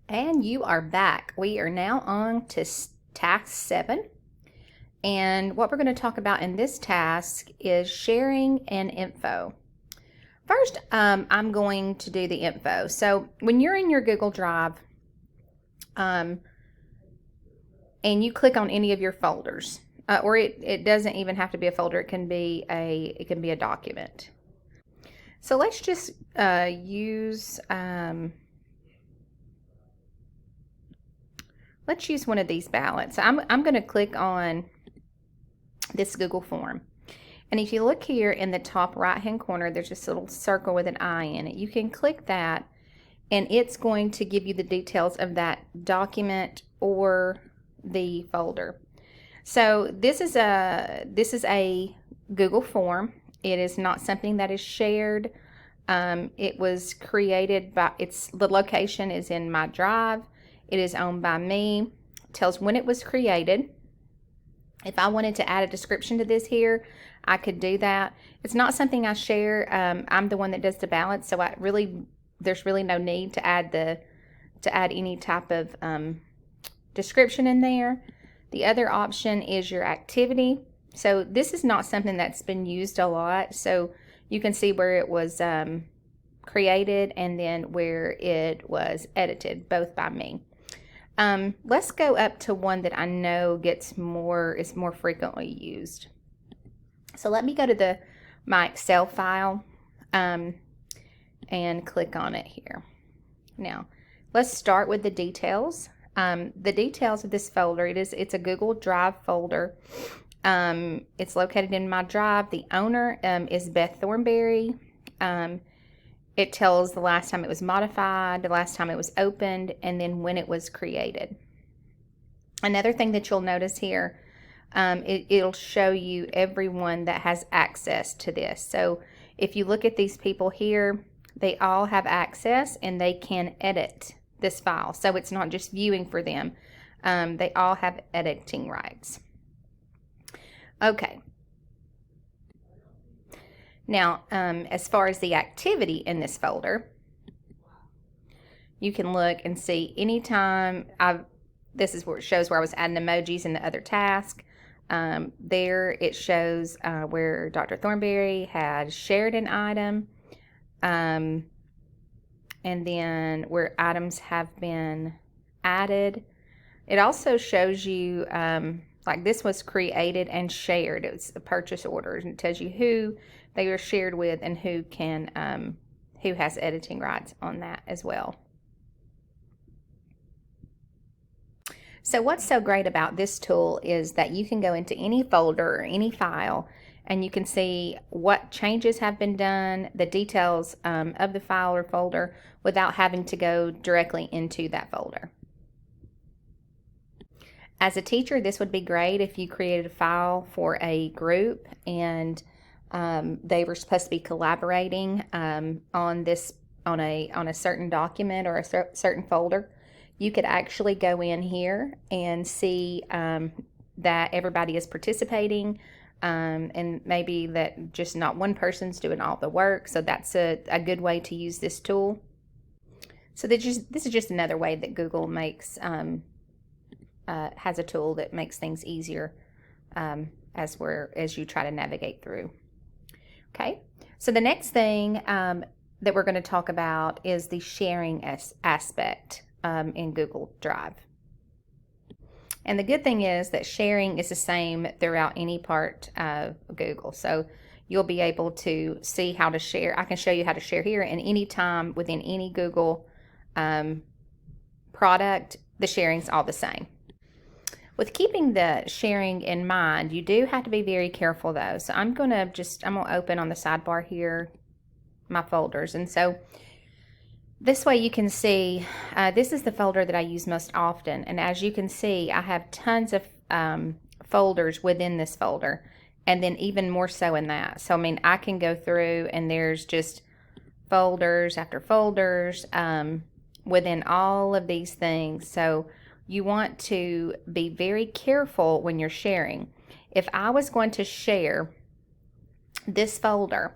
And you are back. We are now on to task 7. And what we're going to talk about in this task is sharing and info. First, I'm going to do the info. So when you're in your Google Drive and you click on any of your folders, or it doesn't even have to be a folder, it can be a document. So let's just use let's use one of these ballots. I'm going to click on this Google form. And if you look here in the top right hand corner, there's this little circle with an I in it. You can click that and it's going to give you the details of that document or the folder. So this is a Google form. It is not something that is shared. It was created by, the location is in my drive. It is owned by me. It tells when it was created. If I wanted to add a description to this here, I could do that. It's not something I share. I'm the one that does the ballots, so there's really no need to add any type of description in there. The other option is your activity. So this is not something that's been used a lot. So you can see where it was created and then where it was edited, both by me. Let's go up to one that I know is more frequently used. So let me go to my Excel file and click on it here. Now, let's start with the details. The details of this folder, it's a Google Drive folder. It's located in my drive. The owner is Beth Thornberry. It tells the last time it was modified, the last time it was opened, and then when it was created. Another thing that you'll notice here, it'll show you everyone that has access to this. So if you look at these people here, they all have access and they can edit this file. So it's not just viewing for them. They all have editing rights. Okay. Now, as far as the activity in this folder, you can look and see anytime this is where it shows where I was adding emojis in the other task. There it shows where Dr. Thornberry had shared an item, and then where items have been added. It also shows you, like this was created and shared. It was a purchase order, and it tells you who they were shared with and who has editing rights on that as well. So what's so great about this tool is that you can go into any folder or any file and you can see what changes have been done, the details of the file or folder without having to go directly into that folder. As a teacher, this would be great if you created a file for a group and they were supposed to be collaborating on a certain document or a certain folder. You could actually go in here and see that everybody is participating, and maybe that just not one person's doing all the work. So that's a good way to use this tool. So this is just another way that Google makes has a tool that makes things easier as you try to navigate through. Okay, so the next thing that we're going to talk about is the sharing aspect in Google Drive. And the good thing is that sharing is the same throughout any part of Google. So you'll be able to see how to share. I can show you how to share here, and anytime within any Google product, the sharing's all the same. With keeping the sharing in mind, you do have to be very careful though. So I'm going to open on the sidebar here my folders. And so this way you can see, this is the folder that I use most often. And as you can see, I have tons of folders within this folder, and then even more so in that. So, I mean, I can go through and there's just folders after folders within all of these things. So you want to be very careful when you're sharing. If I was going to share this folder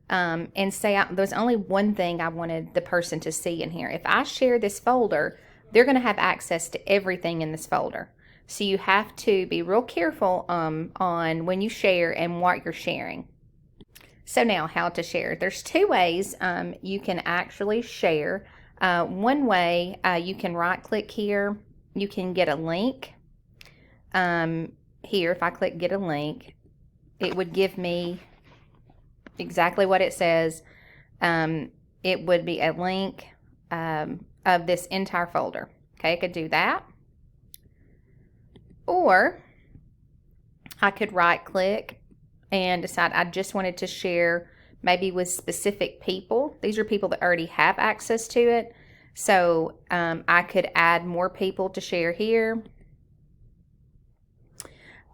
and say there was only one thing I wanted the person to see in here, if I share this folder, they're going to have access to everything in this folder. So you have to be real careful on when you share and what you're sharing. So now, how to share. There's two ways you can actually share. One way, you can right click here. You can get a link. Here, if I click get a link, it would give me exactly what it says. It would be a link of this entire folder. Okay, I could do that. Or I could right click and decide I just wanted to share maybe with specific people. These are people that already have access to it. So I could add more people to share here.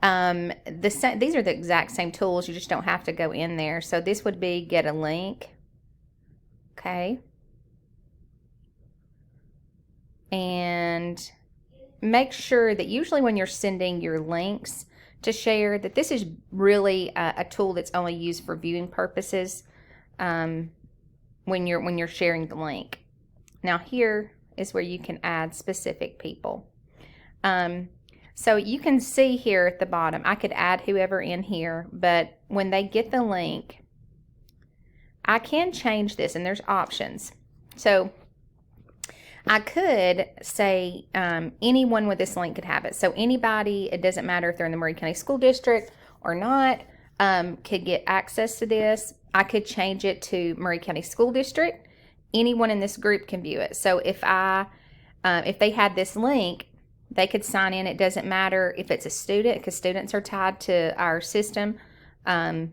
These are the exact same tools. You just don't have to go in there. So this would be get a link. Okay. And make sure that usually when you're sending your links to share, that this is really a tool that's only used for viewing purposes when you're sharing the link. Now here is where you can add specific people. So you can see here at the bottom, I could add whoever in here, but when they get the link, I can change this, and there's options. So I could say anyone with this link could have it. So anybody, it doesn't matter if they're in the Maury County School District or not, could get access to this. I could change it to Maury County School District. Anyone in this group can view it. So if they had this link, they could sign in. It doesn't matter if it's a student, because students are tied to our system, and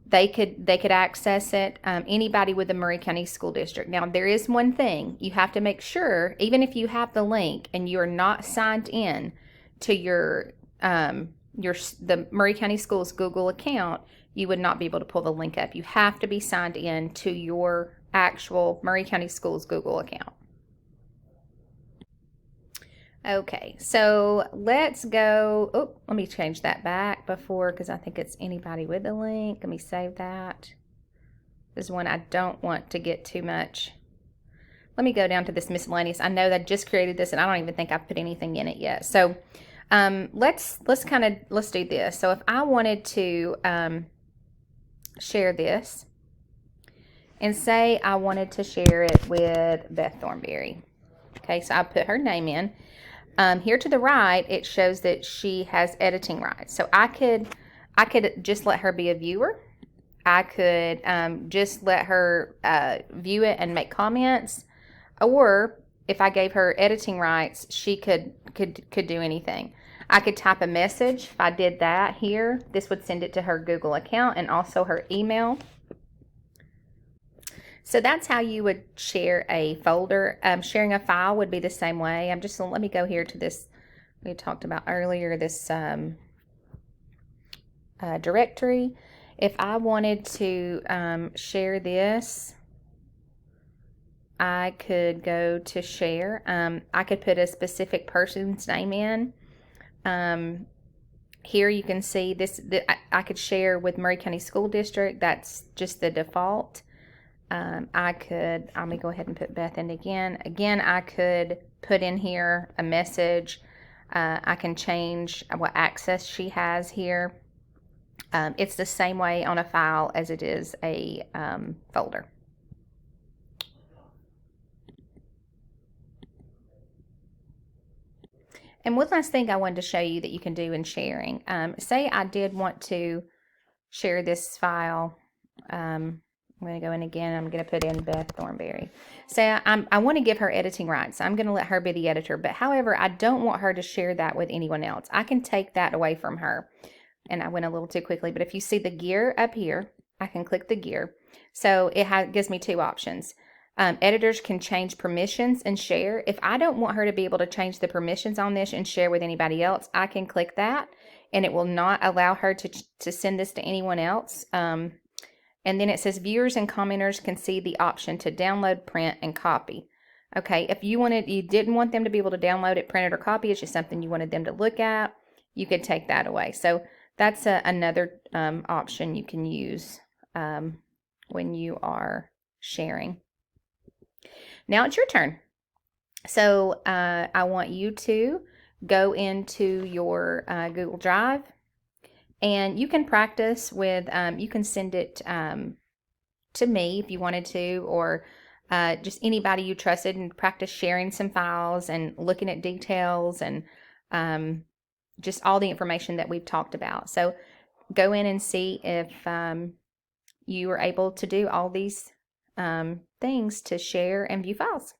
they could access it. Anybody with the Maury County School District. Now, there is one thing you have to make sure, even if you have the link and you are not signed in to the Maury County Schools Google account, you would not be able to pull the link up. You have to be signed in to your actual Maury County Schools Google account. Okay, so let's go. Oh, let me change that back before, because I think it's anybody with the link. Let me save that. This is one I don't want to get too much. Let me go down to this miscellaneous. I know that I just created this and I don't even think I've put anything in it yet. So let's do this. So if I wanted to share this, and say I wanted to share it with Beth Thornberry. Okay, so I put her name in. Here to the right, it shows that she has editing rights. So I could just let her be a viewer. I could just let her view it and make comments. Or if I gave her editing rights, she could do anything. I could type a message. If I did that here, this would send it to her Google account and also her email. So that's how you would share a folder. Sharing a file would be the same way. Let me go here to this we talked about earlier, this directory. If I wanted to share this, I could go to share. I could put a specific person's name in. Here you can see this. I could share with Maury County School District. That's just the default. I'm going to go ahead and put Beth in again. Again, I could put in here a message. I can change what access she has here. It's the same way on a file as it is a folder. And one last thing I wanted to show you that you can do in sharing. Say I did want to share this file. I'm going to go in again. I'm going to put in Beth Thornberry. Say I want to give her editing rights. I'm going to let her be the editor. But however, I don't want her to share that with anyone else. I can take that away from her. And I went a little too quickly. But if you see the gear up here, I can click the gear. So it gives me two options. Editors can change permissions and share. If I don't want her to be able to change the permissions on this and share with anybody else, I can click that. And it will not allow her to send this to anyone else. And then it says viewers and commenters can see the option to download, print, and copy. Okay, if you didn't want them to be able to download it, print it, or copy, it's just something you wanted them to look at, you could take that away. So that's another option you can use when you are sharing. Now it's your turn. So I want you to go into your Google Drive, and you can practice with, you can send it to me if you wanted to, or just anybody you trusted, and practice sharing some files and looking at details and just all the information that we've talked about. So go in and see if you are able to do all these things to share and view files.